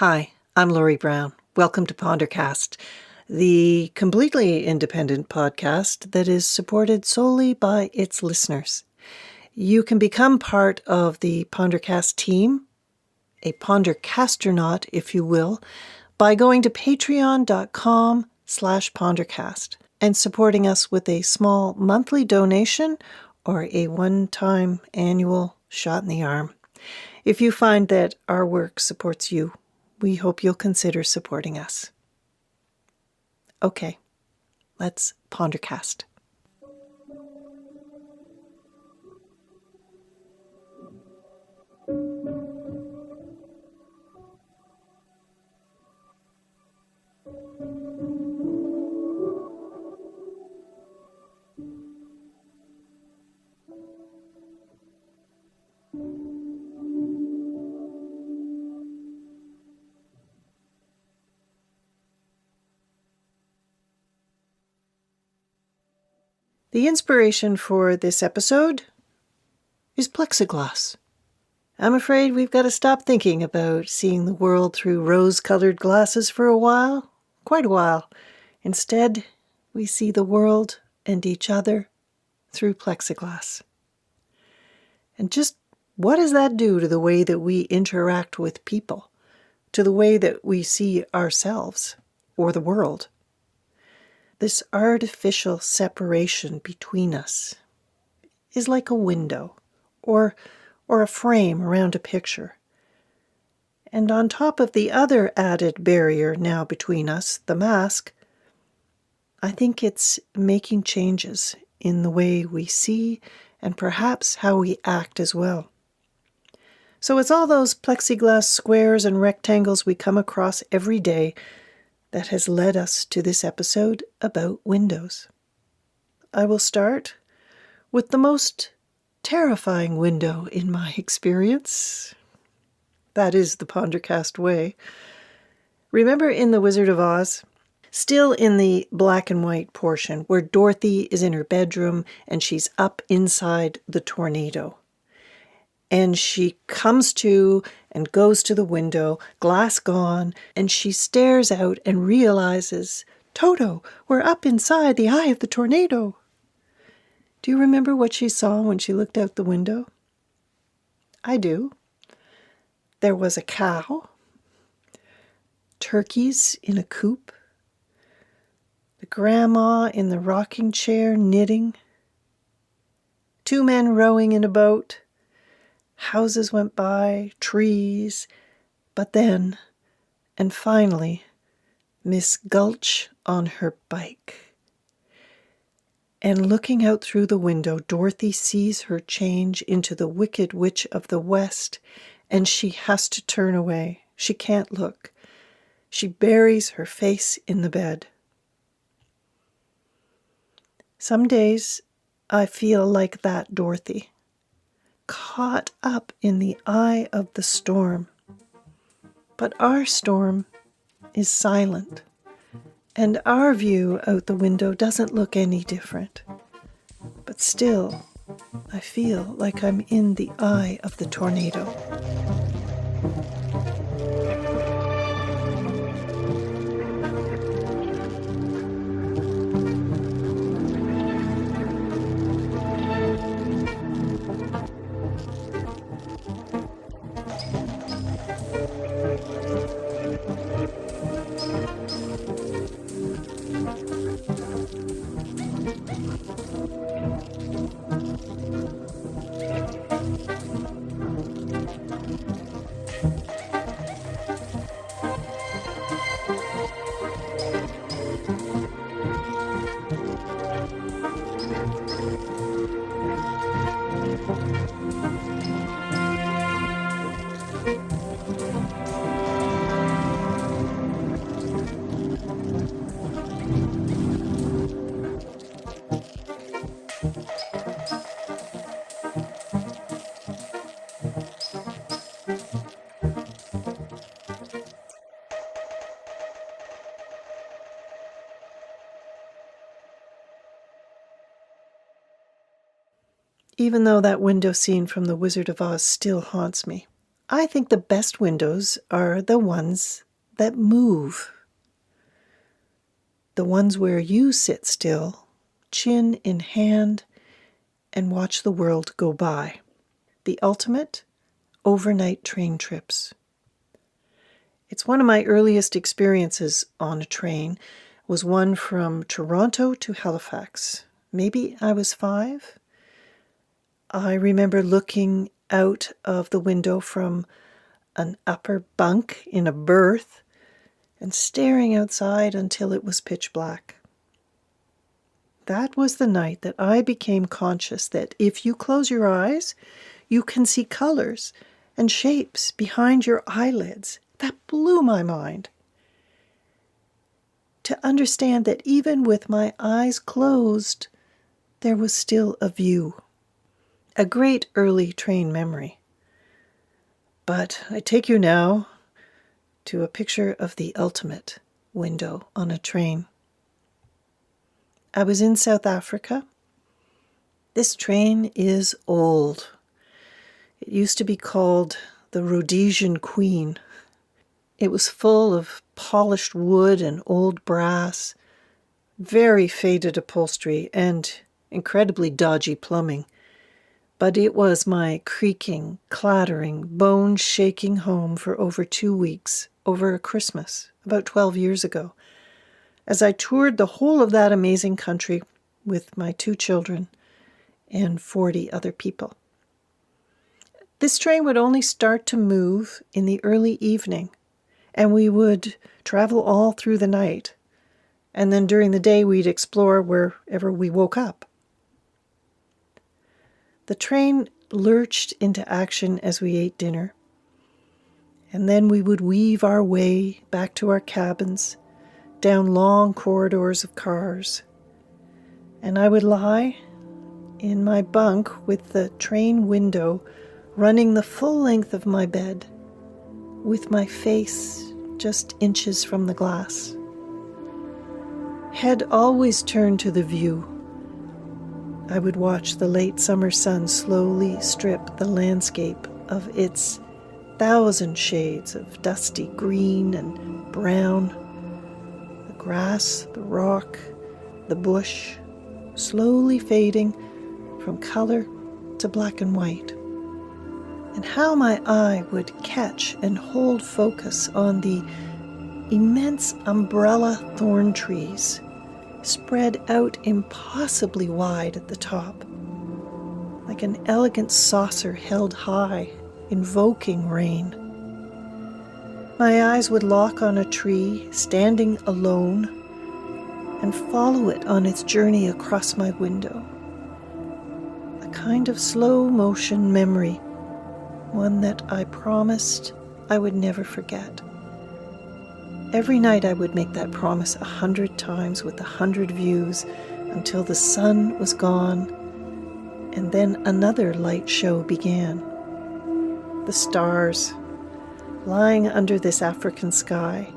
Hi, I'm Laurie Brown. Welcome to Pondercast, the completely independent podcast that is supported solely by its listeners. You can become part of the Pondercast team, a Pondercastronaut, if you will, by going to patreon.com/Pondercast and supporting us with a small monthly donation or a one-time annual shot in the arm. If you find that our work supports you, we hope you'll consider supporting us. Okay, let's Pondercast. The inspiration for this episode is plexiglass. I'm afraid we've got to stop thinking about seeing the world through rose-colored glasses for a while, quite a while. Instead, we see the world and each other through plexiglass. And just what does that do to the way that we interact with people, to the way that we see ourselves or the world? This artificial separation between us is like a window or a frame around a picture. And on top of the other added barrier now between us, the mask, I think it's making changes in the way we see and perhaps how we act as well. So it's all those plexiglass squares and rectangles we come across every day that has led us to this episode about windows. I will start with the most terrifying window in my experience. That is the Pondercast way. Remember in The Wizard of Oz? Still in the black and white portion, where Dorothy is in her bedroom and she's up inside the tornado. And she comes to and goes to the window, glass gone, and she stares out and realizes, Toto, we're up inside the eye of the tornado. Do you remember what she saw when she looked out the window? I do. There was a cow, turkeys in a coop, the grandma in the rocking chair knitting, 2 men rowing in a boat, houses went by, trees, but then, and finally, Miss Gulch on her bike. And looking out through the window, Dorothy sees her change into the Wicked Witch of the West, and she has to turn away. She can't look. She buries her face in the bed. Some days I feel like that Dorothy, caught up in the eye of the storm. But our storm is silent, and our view out the window doesn't look any different. But still, I feel like I'm in the eye of the tornado. Even though that window scene from The Wizard of Oz still haunts me, I think the best windows are the ones that move. The ones where you sit still, chin in hand, and watch the world go by. The ultimate overnight train trips. It's one of my earliest experiences on a train was one from Toronto to Halifax. Maybe I was 5. I remember looking out of the window from an upper bunk in a berth and staring outside until it was pitch black. That was the night that I became conscious that if you close your eyes, you can see colors and shapes behind your eyelids. That blew my mind. To understand that even with my eyes closed, there was still a view. A great early train memory. But I take you now to a picture of the ultimate window on a train. I was in South Africa. This train is old. It used to be called the Rhodesian Queen. It was full of polished wood and old brass, very faded upholstery, and incredibly dodgy plumbing. But it was my creaking, clattering, bone-shaking home for over 2 weeks, over a Christmas, about 12 years ago, as I toured the whole of that amazing country with my 2 children and 40 other people. This train would only start to move in the early evening, and we would travel all through the night. And then during the day, we'd explore wherever we woke up. The train lurched into action as we ate dinner, and then we would weave our way back to our cabins, down long corridors of cars, and I would lie in my bunk with the train window running the full length of my bed, with my face just inches from the glass. Head always turned to the view. I would watch the late summer sun slowly strip the landscape of its 1,000 shades of dusty green and brown. The grass, the rock, the bush, slowly fading from color to black and white. And how my eye would catch and hold focus on the immense umbrella thorn trees spread out impossibly wide at the top, like an elegant saucer held high, invoking rain. My eyes would lock on a tree standing alone and follow it on its journey across my window. A kind of slow motion memory, one that I promised I would never forget. Every night I would make that promise 100 times with 100 views until the sun was gone, and then another light show began. The stars, lying under this African sky,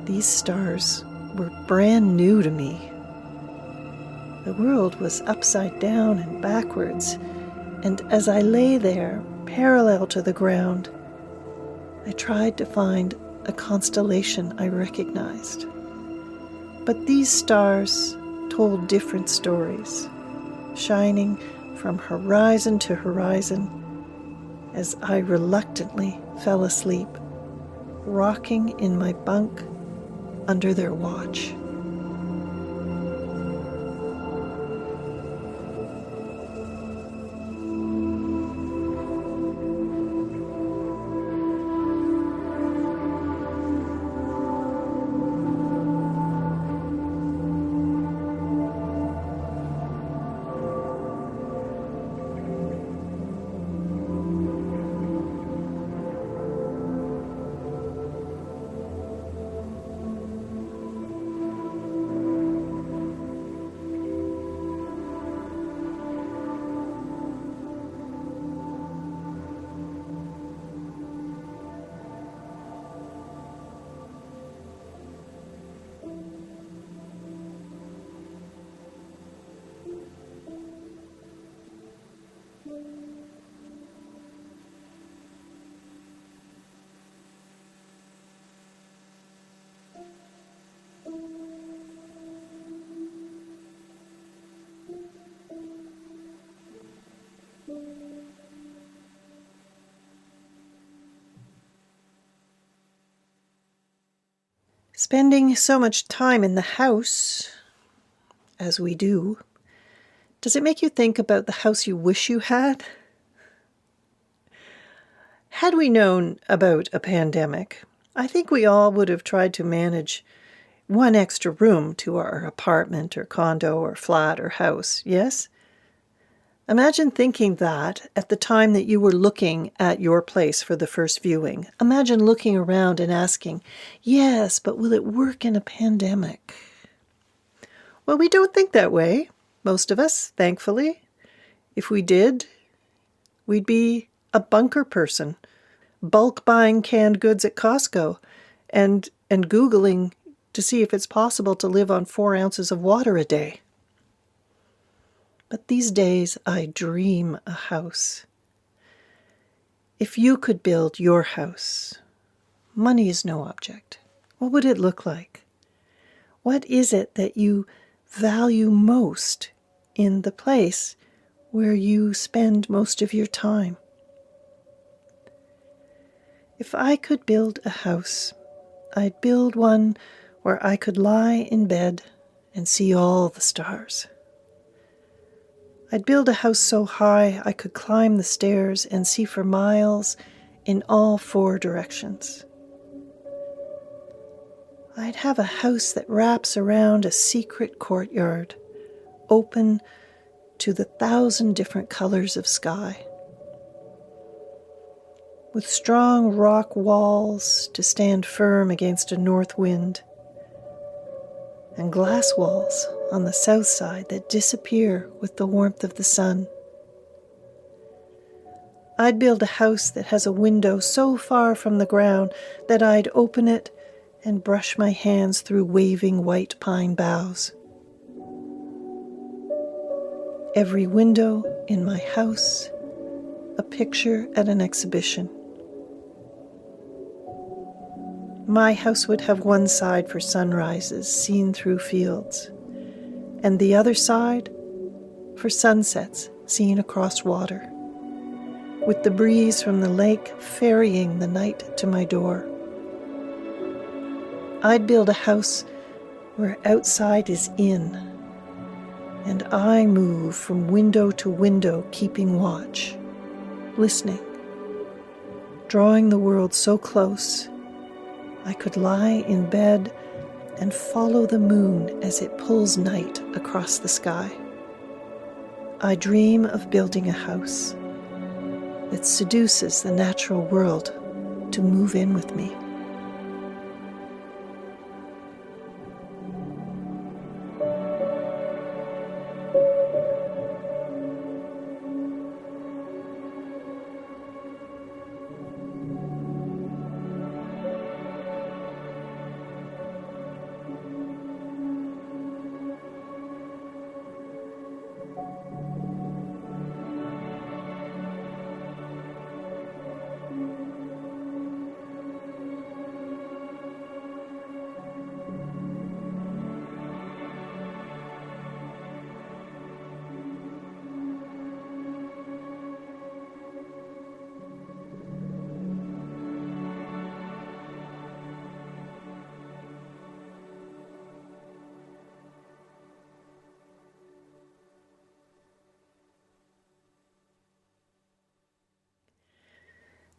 these stars were brand new to me. The world was upside down and backwards, and as I lay there, parallel to the ground, I tried to find a constellation I recognized. But these stars told different stories, shining from horizon to horizon as I reluctantly fell asleep, rocking in my bunk under their watch. Spending so much time in the house, as we do, does it make you think about the house you wish you had? Had we known about a pandemic, I think we all would have tried to manage one extra room to our apartment or condo or flat or house, yes? Imagine thinking that at the time that you were looking at your place for the first viewing. Imagine looking around and asking, yes, but will it work in a pandemic? Well, we don't think that way, most of us, thankfully. If we did, we'd be a bunker person, bulk buying canned goods at Costco and Googling to see if it's possible to live on 4 ounces of water a day. But these days, I dream a house. If you could build your house, money is no object. What would it look like? What is it that you value most in the place where you spend most of your time? If I could build a house, I'd build one where I could lie in bed and see all the stars. I'd build a house so high I could climb the stairs and see for miles in all 4 directions. I'd have a house that wraps around a secret courtyard, open to the 1,000 different colors of sky, with strong rock walls to stand firm against a north wind, and glass walls on the south side that disappear with the warmth of the sun. I'd build a house that has a window so far from the ground that I'd open it and brush my hands through waving white pine boughs. Every window in my house, a picture at an exhibition. My house would have one side for sunrises seen through fields, and the other side for sunsets seen across water, with the breeze from the lake ferrying the night to my door. I'd build a house where outside is in, and I move from window to window, keeping watch, listening, drawing the world so close I could lie in bed and follow the moon as it pulls night across the sky. I dream of building a house that seduces the natural world to move in with me.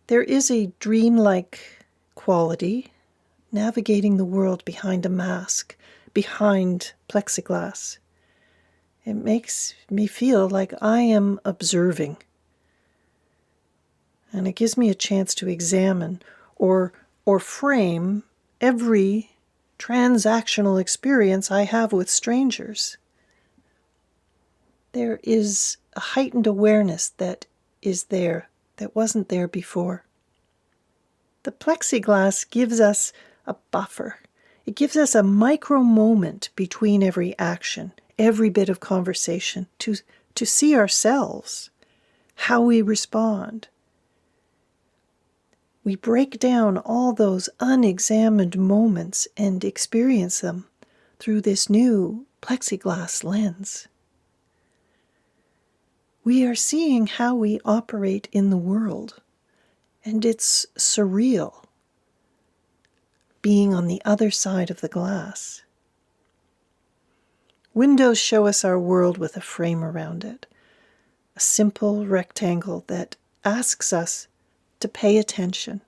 There is a dreamlike quality navigating the world behind a mask, behind plexiglass. It makes me feel like I am observing, and it gives me a chance to examine or frame every transactional experience I have with strangers. There is a heightened awareness that is there that wasn't there before. The plexiglass gives us a buffer. It gives us a micro moment between every action, every bit of conversation, to see ourselves, how we respond. We break down all those unexamined moments and experience them through this new plexiglass lens. We are seeing how we operate in the world, and it's surreal. being on the other side of the glass. Windows show us our world with a frame around it, a simple rectangle that asks us to pay attention,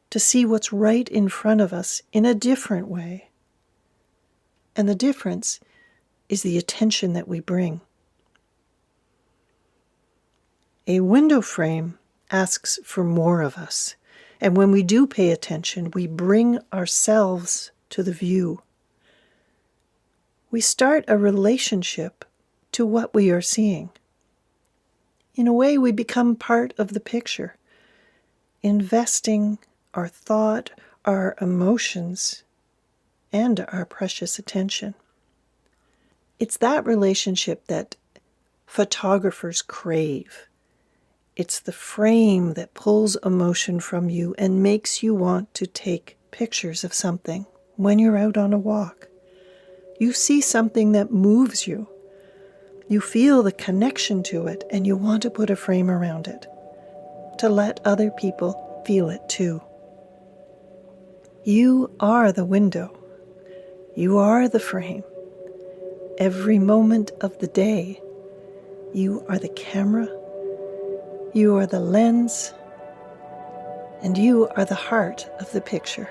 to see what's right in front of us in a different way. And the difference is the attention that we bring. A window frame asks for more of us, and when we do pay attention, we bring ourselves to the view. We start a relationship to what we are seeing. In a way, we become part of the picture, investing our thought, our emotions, and our precious attention. It's that relationship that photographers crave. It's the frame that pulls emotion from you and makes you want to take pictures of something when you're out on a walk. You see something that moves you. You feel the connection to it, and you want to put a frame around it to let other people feel it too. You are the window. You are the frame. Every moment of the day, you are the camera, you are the lens, and you are the heart of the picture.